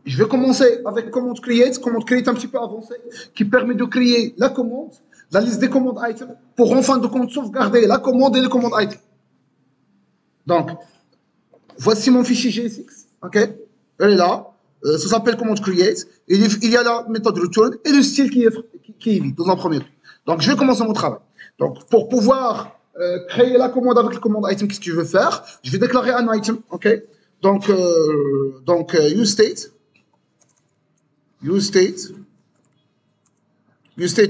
Je vais commencer avec commande create un petit peu avancé, qui permet de créer la commande, la liste des commandes items, pour en fin de compte sauvegarder la commande et les commandes items. Donc, voici mon fichier GSX, ok? Elle est là, ça s'appelle commande create, il y a la méthode return et le style qui est vide dans un premier temps. Donc, je vais commencer mon travail. Donc, pour pouvoir créer la commande avec la commande item, qu'est-ce que je vais faire? Je vais déclarer un item, ok? Donc, useState de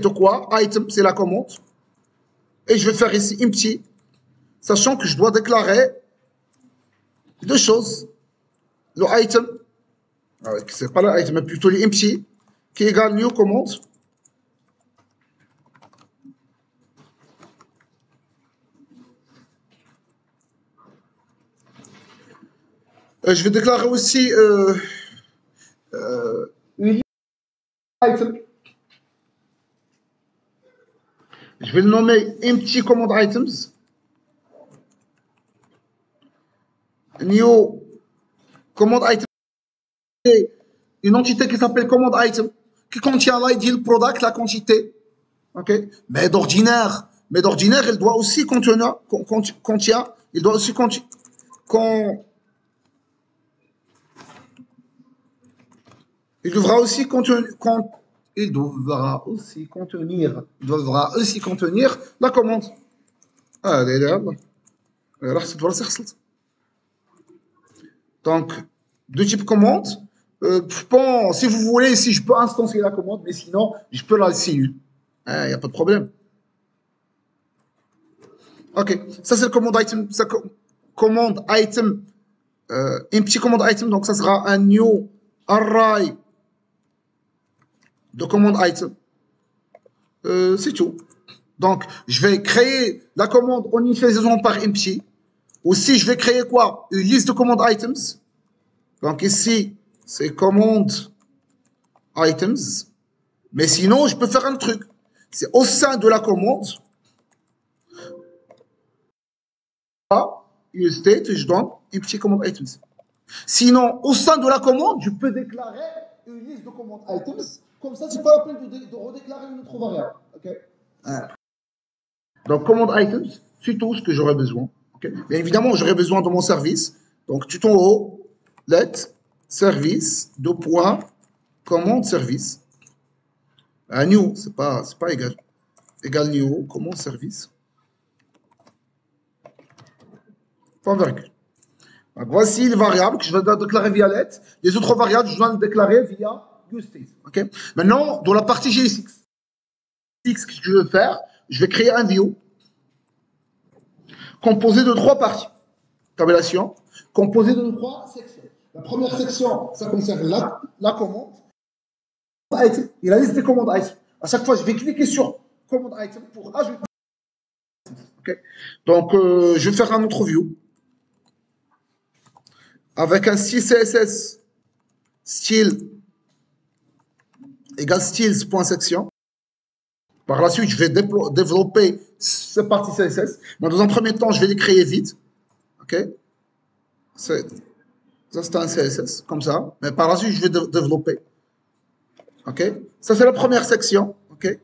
quoi? Item, c'est la commande. Et je vais faire ici empty, sachant que je dois déclarer deux choses. Le item, c'est pas le item, mais plutôt le empty, qui est égal new commande. Je vais déclarer aussi une item. Je vais le nommer empty command items. New command item. Une entité qui s'appelle command item, qui contient l'ID, le product, la quantité. Ok. Mais d'ordinaire, elle doit aussi contenir, il doit aussi il devra aussi contenir la commande. Donc, de type commande. Bon, si vous voulez, si je peux instancier la commande, mais sinon, je peux la laisser nulle. Il n'y a pas de problème. Ok, ça c'est le command item. Command item, un petit command item, donc ça sera un new array de command item. C'est tout. Donc, je vais créer la commande en initialisation par empty. Aussi, je vais créer quoi? Une liste de command items. Donc ici, c'est command items. Mais sinon, je peux faire un truc. C'est au sein de la commande. useState, je donne un petit command items. Sinon, au sein de la commande, je peux déclarer une liste de command items. Comme ça, c'est pas la peine de redéclarer une autre variable. Okay? Donc, command items, c'est tout ce que j'aurais besoin. Okay? Bien évidemment, j'aurais besoin de mon service. Donc, tout en haut, let service, deux points, commande service. New, c'est pas égal. Égal new, commande service. Point virgule. Donc, voici les variables que je vais déclarer via let. Les autres variables, je dois les déclarer via useState. Okay? Maintenant, dans la partie GSX, ce que je veux faire, je vais créer un view composé de trois parties. Tabulation, composé de trois sections. La première section, ça concerne la commande. Et la liste des commandes items. À chaque fois, je vais cliquer sur commande item pour ajouter. Okay? Donc, je vais faire un autre view avec un style CSS style égale styles.section. Par la suite, je vais développer cette partie CSS. Mais dans un premier temps, je vais les créer vite. OK? Ça, c'est un CSS, comme ça. Mais par la suite, je vais développer. OK? Ça, c'est la première section. OK?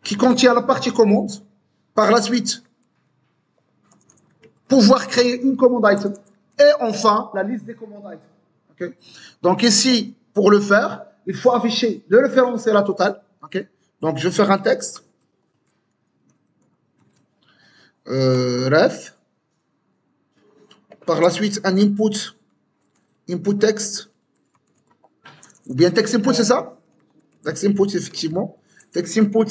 Qui contient la partie commande. Par la suite, pouvoir créer une commande item. Et enfin, la liste des commandes items. Okay? Donc ici, pour le faire, il faut afficher le référentiel à la totale. Okay? Donc je vais faire un texte. Ref. Par la suite, un input text. Ou bien text input, c'est ça? Text input, effectivement. Text input,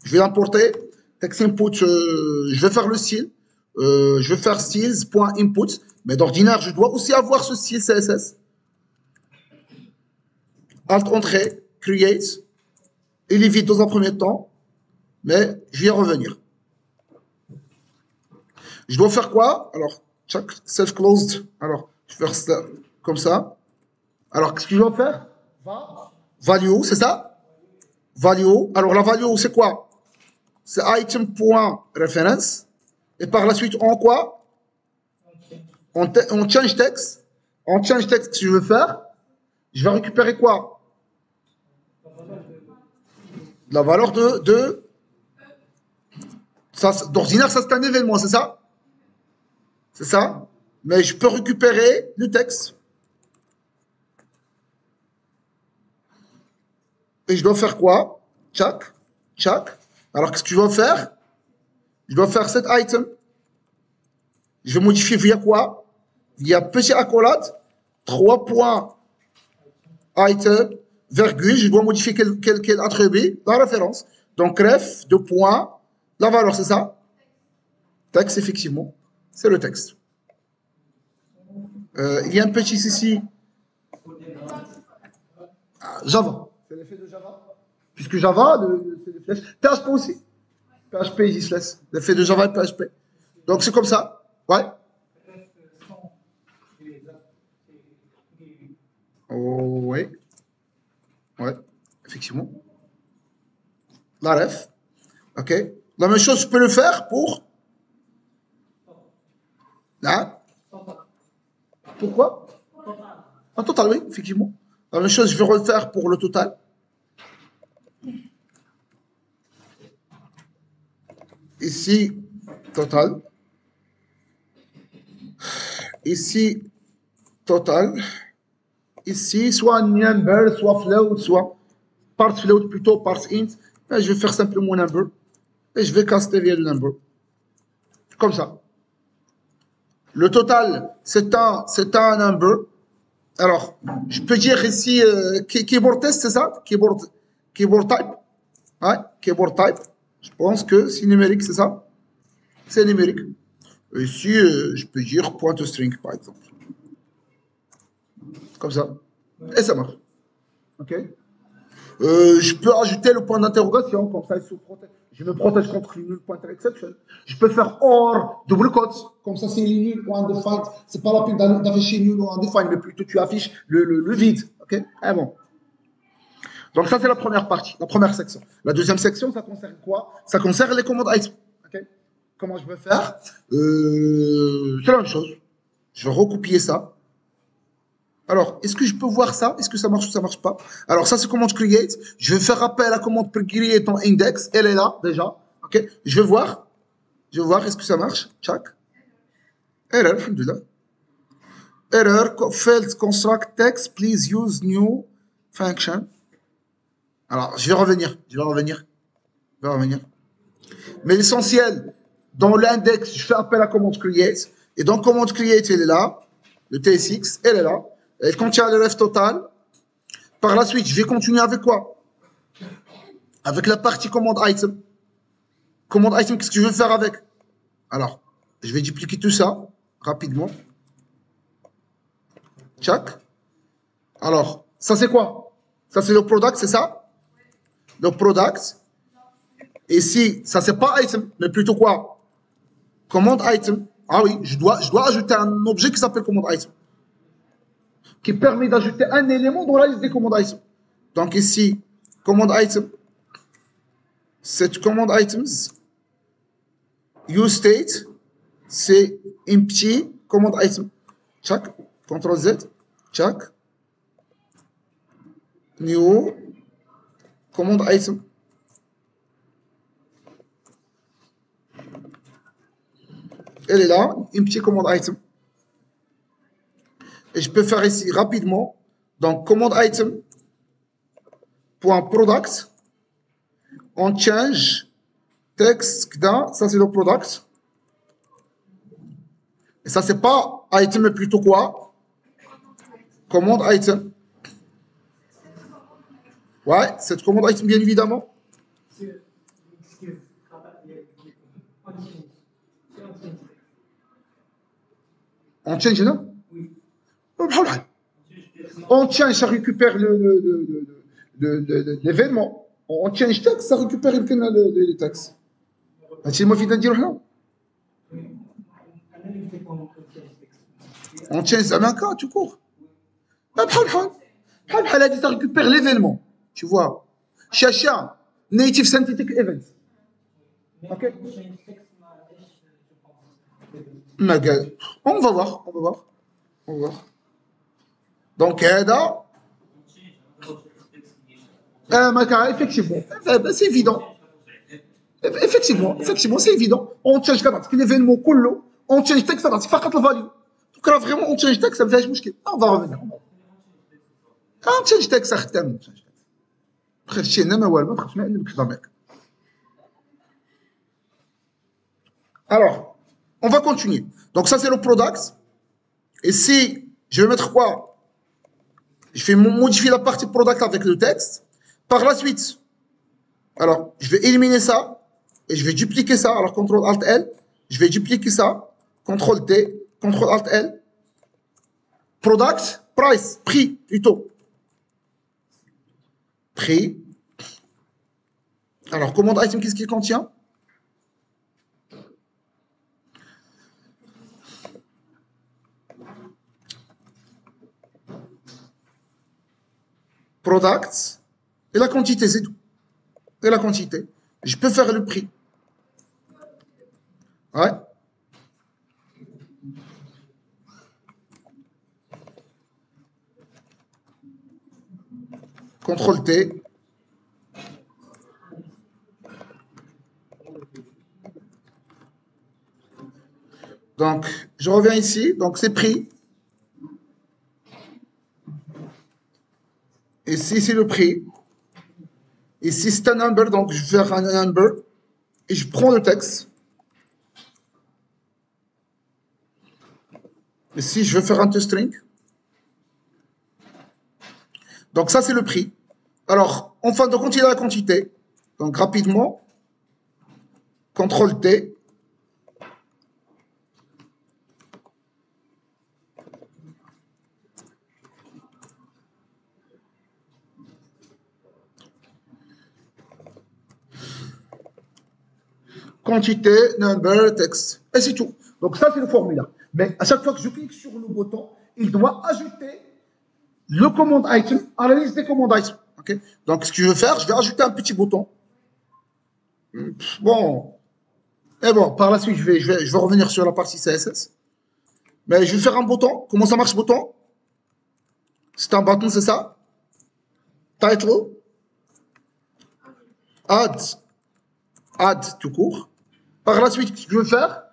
je vais l'importer. Text input, je vais faire le style. Je vais faire styles.input. Mais d'ordinaire, je dois aussi avoir ce style CSS. Alt entrée, create. Il est vide dans un premier temps, mais je vais y revenir. Je dois faire quoi? Alors, check self-closed. Alors, je vais faire ça comme ça. Alors, qu'est-ce que je dois faire? Value, c'est ça? Value. Alors, la value, c'est quoi? C'est item.reference. Et par la suite, on quoi? On change text. On change text, ce que je veux faire. Je vais récupérer quoi? La valeur de ça, d'ordinaire, ça c'est un événement, c'est ça? C'est ça? Mais je peux récupérer le texte. Et je dois faire quoi? Tchac, tchac. Alors qu'est-ce que je dois faire? Je dois faire cet item. Je vais modifier via quoi? Via petit accolade, 3 points item, virgule. Je dois modifier quel attribut? La référence. Donc ref, 2 points, la valeur, c'est ça? Texte, effectivement. C'est le texte. Il y a un petit ici. Java. C'est l'effet de Java. Puisque Java, c'est des flèches. PHP aussi. PHP, ils se laissent. L'effet de Java et PHP. Donc c'est comme ça. Ouais. Oh, oui. Ouais. Effectivement. La ref. OK. La même chose, je peux le faire pour. Là. Pourquoi? En total, oui, effectivement. La même chose, je vais refaire pour le total. Ici, total. Ici, total. Ici, soit number, soit float, soit part float plutôt, part int. Et je vais faire simplement number. Et je vais caster via le number. Comme ça. Le total, c'est un number. Alors, je peux dire ici keyboard test, c'est ça? Keyboard type. Ouais, keyboard type. Je pense que c'est numérique, c'est ça? C'est numérique. Ici, je peux dire point to string, par exemple. Comme ça. Et ça marche. OK. Je peux ajouter le point d'interrogation, comme ça, je me protège contre null pointer exception. Je peux faire or, double quote, comme ça, c'est nul ou undefined. C'est pas la peine d'afficher nul ou undefined, mais plutôt tu affiches le vide. OK. Ah bon. Donc, ça, c'est la première partie, la première section. La deuxième section, ça concerne quoi? Ça concerne les commandes item. OK. Comment je vais faire? C'est la même chose. Je vais recopier ça. Alors, est-ce que je peux voir ça? Est-ce que ça marche ou ça marche pas? Alors, ça, c'est commande create. Je vais faire appel à la commande create en index. Elle est là, déjà. OK? Je vais voir. Je vais voir, est-ce que ça marche? Check. Error, alhamdoulilah. Error, failed construct text, please use new function. Alors, je vais revenir. Mais l'essentiel, dans l'index, je fais appel à commande create. Et donc, commande create, elle est là. Le TSX, elle est là. Elle contient le ref total. Par la suite, je vais continuer avec quoi? Avec la partie commande item. Commande item, qu'est-ce que je vais faire avec? Alors, je vais dupliquer tout ça rapidement. Tchac. Alors, ça c'est quoi? Ça c'est le product, c'est ça? Le product. Et si, ça c'est pas item, mais plutôt quoi? Commande item. Ah oui, je dois ajouter un objet qui s'appelle commande item. Qui permet d'ajouter un élément dans la liste des commandes item. Donc ici, commande item. Cette commande items, use state, c'est empty commande item. Check, CTRL Z, check, new commande item. Elle est là, empty commande item. Et je peux faire ici rapidement. Donc, commande item, point product, on change text, ça c'est le product. Et ça c'est pas item, mais plutôt quoi? Commande item. Ouais, cette commande item, bien évidemment. On change, non? Oui. On change, ça récupère l'événement. On change texte, ça récupère le texte. هادشي اللي المفروض نديرو حنا. On change زعما هكا tout court. بحال هادي ça récupère l'événement. Tu vois. Chacha, native synthetic event. OK. On va voir. Donc هذا Effectivement, c'est évident. Effectivement, c'est évident. On change l'événement, on change texte, فقط الفاليو. Donc là, vraiment, on change texte, ça me fait مشكل. On va revenir. On change texte, ça ختم. Alors, on va continuer. Donc ça, c'est le product. Et si je vais mettre quoi? Je vais modifier la partie product avec le texte. Par la suite, alors, je vais éliminer ça et je vais dupliquer ça. Alors, CTRL-ALT-L, je vais dupliquer ça. CTRL-T, CTRL-ALT-L. Product, price, prix plutôt. Prix. Alors, commande item, qu'est-ce qu'il contient? Product et la quantité, c'est tout. Et la quantité. Je peux faire le prix. Ouais. CTRL T. Donc, je reviens ici. Donc, c'est prix. Ici, c'est le prix. Ici, c'est un number. Donc, je vais faire un number. Et je prends le texte. Ici, je vais faire un toString. Donc, ça, c'est le prix. Alors, en fin de compte, il y a la quantité. Donc, rapidement, CTRL T. Quantité, number, texte. Et c'est tout. Donc, ça, c'est le formulaire. Mais à chaque fois que je clique sur le bouton, il doit ajouter le command item à la liste des commandes items. Okay. Donc, ce que je vais faire, je vais ajouter un petit bouton. Bon. Et bon, par la suite, je vais revenir sur la partie CSS. Mais je vais faire un bouton. Comment ça marche, bouton? C'est un bouton, c'est ça? Title. Add. Add, tout court. Par la suite, ce que je vais faire,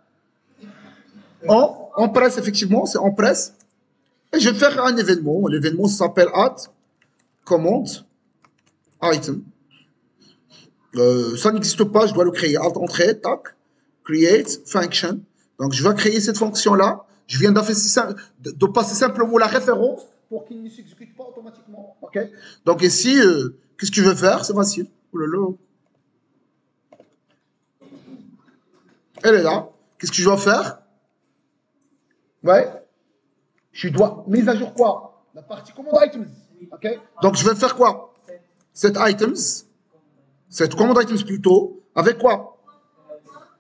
on presse, effectivement, c'est on presse. Et je vais faire un événement. L'événement s'appelle add command item. Ça n'existe pas, je dois le créer. Alt entrée, tac, create function. Donc je vais créer cette fonction-là. Je viens de passer simplement la référence pour qu'il ne s'exécute pas automatiquement. Okay. Donc ici, qu'est-ce que je vais faire? C'est facile. Oh là là. Elle est là. Qu'est-ce que je dois faire? Ouais. Je dois mise à jour quoi? La partie command items. Okay. Donc je vais faire quoi? Set items. Cette command items plutôt. Avec quoi?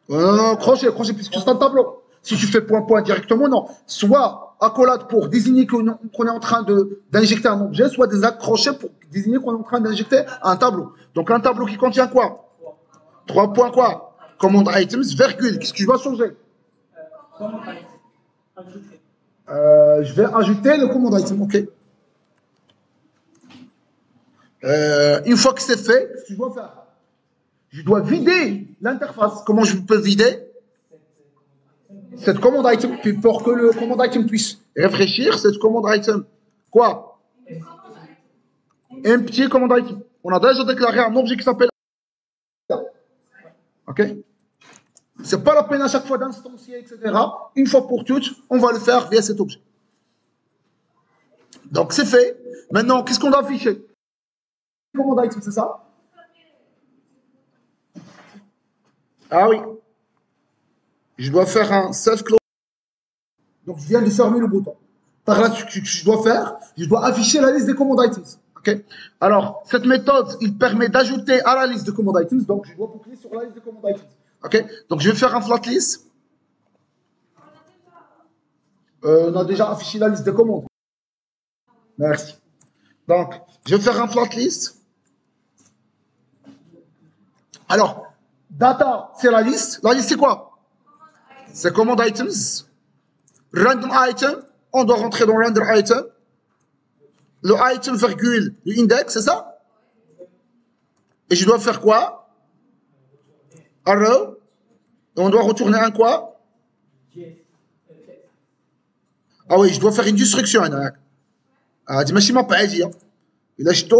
Crochet, puisque c'est un tableau. Si tu fais point directement, non. Soit accolade pour désigner qu'on est en train d'injecter un objet, soit des accrochés pour désigner qu'on est en train d'injecter un tableau. Donc un tableau qui contient quoi? 3 points quoi? Command items, virgule. Qu'est-ce que je dois changer? Je vais ajouter le command item, ok. Une fois que c'est fait, qu'est-ce que je dois faire? Je dois vider l'interface. Comment je peux vider cette command item pour que le command item puisse réfléchir? Cette command item, quoi? Un petit command item. On a déjà déclaré un objet qui s'appelle. Ok? C'est pas la peine à chaque fois d'instancier, etc. Une fois pour toutes, on va le faire via cet objet. Donc c'est fait. Maintenant, qu'est-ce qu'on doit afficher? Command item, c'est ça? Ah oui. Je dois faire un self-close. Donc, je viens de fermer le bouton. Par là, ce que je dois faire, je dois afficher la liste des command items. Okay. Alors, cette méthode, il permet d'ajouter à la liste de command items. Donc, je dois cliquer sur la liste de command items. Okay. Donc, je vais faire un flat list. On a déjà affiché la liste des commandes. Merci. Donc, je vais faire un flat list. Alors, data, c'est la liste. La liste, c'est quoi? C'est command items. Random item, on doit rentrer dans random item. Le item, virgule, le index, c'est ça? Et je dois faire quoi? Un row. Et on doit retourner un quoi? Ah oui, je dois faire une destruction. Ah, dis-moi si ma pas dit. Il a jeté.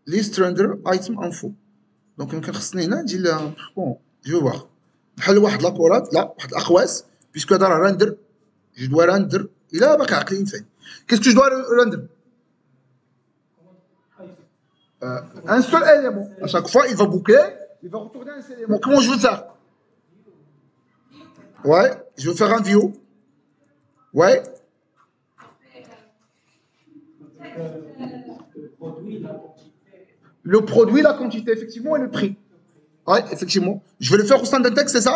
List render item info. Donc يمكن خصني هنا ندير لها بون جو فواغ بحال واحد لاكورات لا واحد الاقواس بيسكو هذا راه راندر جو دوا راندر الا باقي عاقلين فين كيسكو جو دوا راندر un seul élément à chaque fois il va boucler il va retourner un seul élément comment je veux faire ouais je veux faire un view ouais le produit la quantité effectivement et le prix ouais effectivement je vais le faire au sein d'un texte c'est ça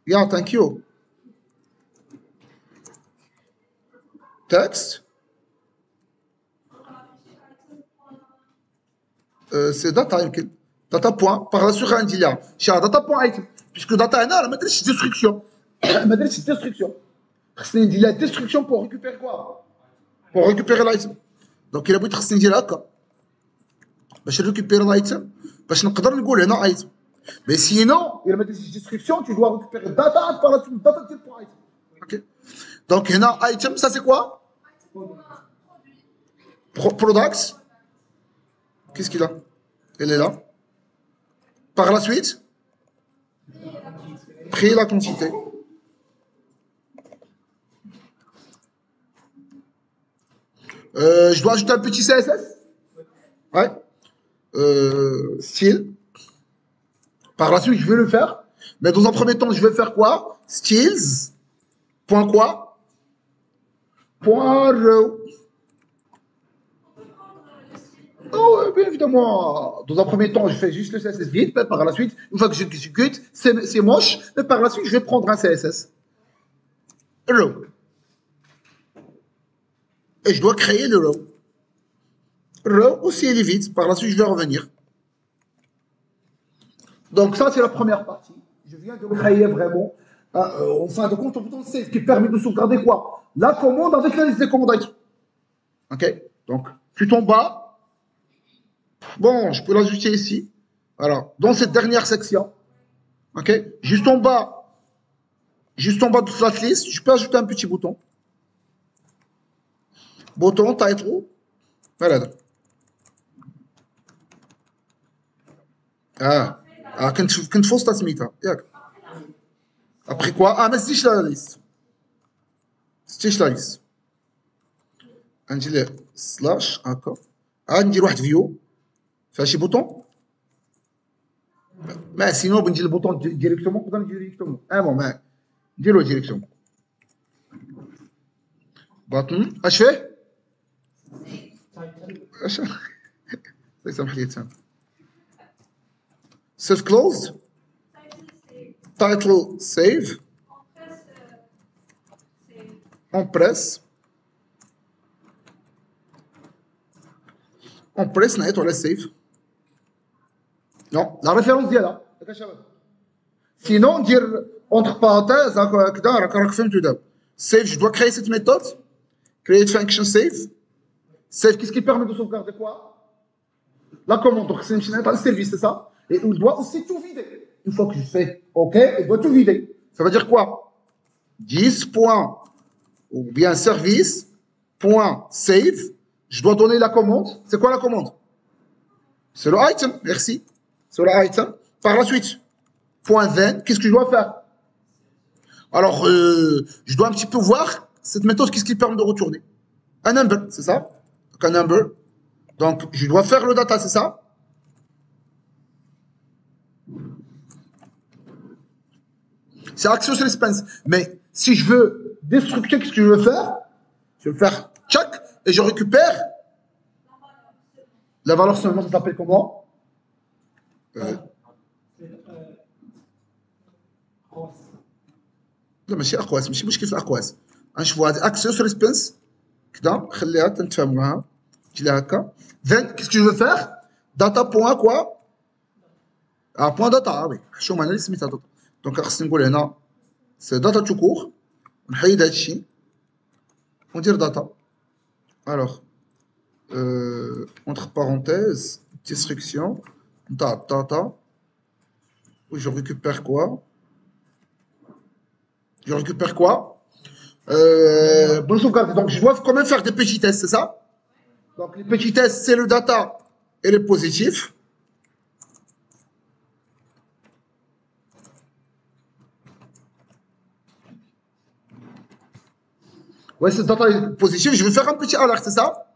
yeah thank you texte c'est data يمكن data point par la suite غندير لها شي data point item puisque data هنا راه ما درتش destruction ما درتش destruction خصني ندير لها destruction pour récupérer quoi pour récupérer l'item donc الا بغيت خصني ندير هكا باش récupérer l'item باش نقدر نقول هنا item mais sinon الا ما درتش destruction tu dois récupérer data par la suite data ديال pour item ok donc هنا item ça c'est quoi products qu'est-ce qu'il a elle est là par la suite prix la quantité je dois ajouter un petit CSS ouais style par la suite je vais le faire mais dans un premier temps je vais faire quoi styles point quoi point row oh, bien évidemment, dans un premier temps, je fais juste le CSS vide, mais par la suite, une fois que j'exécute, c'est moche, mais par la suite, je vais prendre un CSS. Row. Et je dois créer le row. Row aussi, il est vide, par la suite, je vais revenir. Donc, ça, c'est la première partie. Je viens de créer vraiment, en fin de compte, un bouton save qui permet de sauvegarder quoi? La commande avec la liste des commandes. Ok? Donc, tout en bas. Bon, je peux l'ajuster ici. Alors, dans cette dernière section, ok, juste en bas de cette liste, je peux ajouter un petit bouton. Bouton title. Voilà. كنت فوسط سميتها ياك. Après quoi? Ah, mais c'est la liste. C'est la liste. ندير سلاش هكا. ندير واحد فيو. فيها شي بوطون ما سينو بندير البوطون ديريكتومون نقدر ندير ديريكتومون ما نديرو ديريكتومون باطن اش فيه اش سامح لي تسام سيف كلوز تايتل سيف اون بريس نعيطو على السيف Non, la référence ديالها ياك شباب sinon ندير entre parenthèses هكذا راك فهمتو دابا save je dois créer cette méthode create function save save qu'est-ce qui permet de sauvegarder quoi la commande donc c'est un service c'est ça et il doit aussi tout vider une fois que je fais ok il doit tout vider ça veut dire quoi 10 points ou bien service point save je dois donner la commande c'est quoi la commande c'est le item merci sur l'item. Par la suite, point then, qu'est-ce que je dois faire? Alors, je dois un petit peu voir cette méthode, qu'est-ce qui permet de retourner? Un number, c'est ça? Donc, un number. Donc, je dois faire le data, c'est ça? C'est action suspense. Mais si je veux destructer, qu'est-ce que je veux faire? Je vais faire check et je récupère la valeur seulement, ça s'appelle comment? لا ماشي اقواس ماشي مشكل في الاقواس غنشوفوا هذه اكسيوس ريسبونس كذا خليها تنتفاهموا معاها نجي لها هكا then qu'est-ce que je veux faire data point quoi point data وي حشومه انا اللي سميتها data دونك خصني نقول هنا سي data تو كور نحيد هذا الشيء On dit data. Alors, entre parenthèses, destruction, data. Oui, je récupère quoi? Je récupère quoi? Bonne sauvegarde. Donc, je dois quand même faire des petits tests, c'est ça? Donc, les petits tests, c'est le data et le positif. Ouais, c'est data et positif. Je vais faire un petit alerte, c'est ça?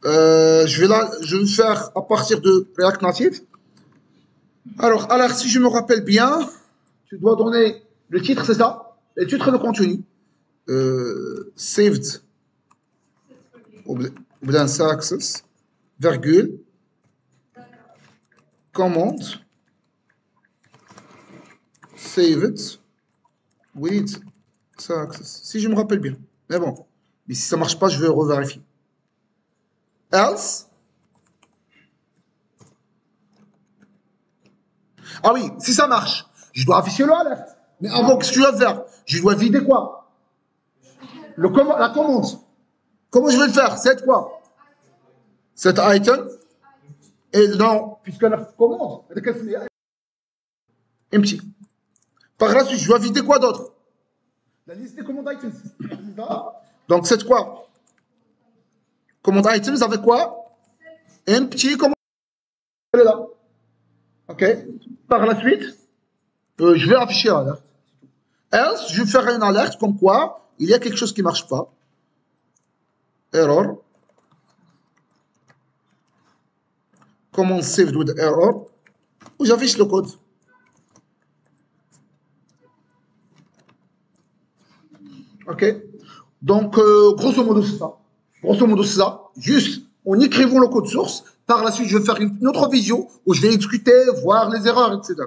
Je vais faire à partir de React Native. Alors, alerte, si je me rappelle bien, tu dois donner le titre, c'est ça? Le titre de contenu. Saved وبعدين success virgule command saved with success. Si je me rappelle bien. Mais bon. Mais si ça marche pas, je vais revérifier. Else. Ah oui, si ça marche, je dois afficher le alerte. Mais avant, qu'est-ce que je dois faire? Je dois vider quoi? La commande. Comment je vais le faire? C'est quoi? Cet item. Et non, puisque la commande, empty. Par la suite, je dois vider quoi d'autre? La liste des commandes items. Donc, c'est quoi? Commande items avec quoi? Empty commande. Elle est là. OK. Par la suite, je vais afficher l'alerte. Else, je vais faire une alerte comme quoi il y a quelque chose qui ne marche pas. Error. Command saved with error. Où j'affiche le code. OK. Donc, grosso modo, c'est ça. Grosso modo, c'est ça. Juste, en écrivant le code source. Par la suite, je vais faire une autre vision où je vais exécuter, voir les erreurs, etc.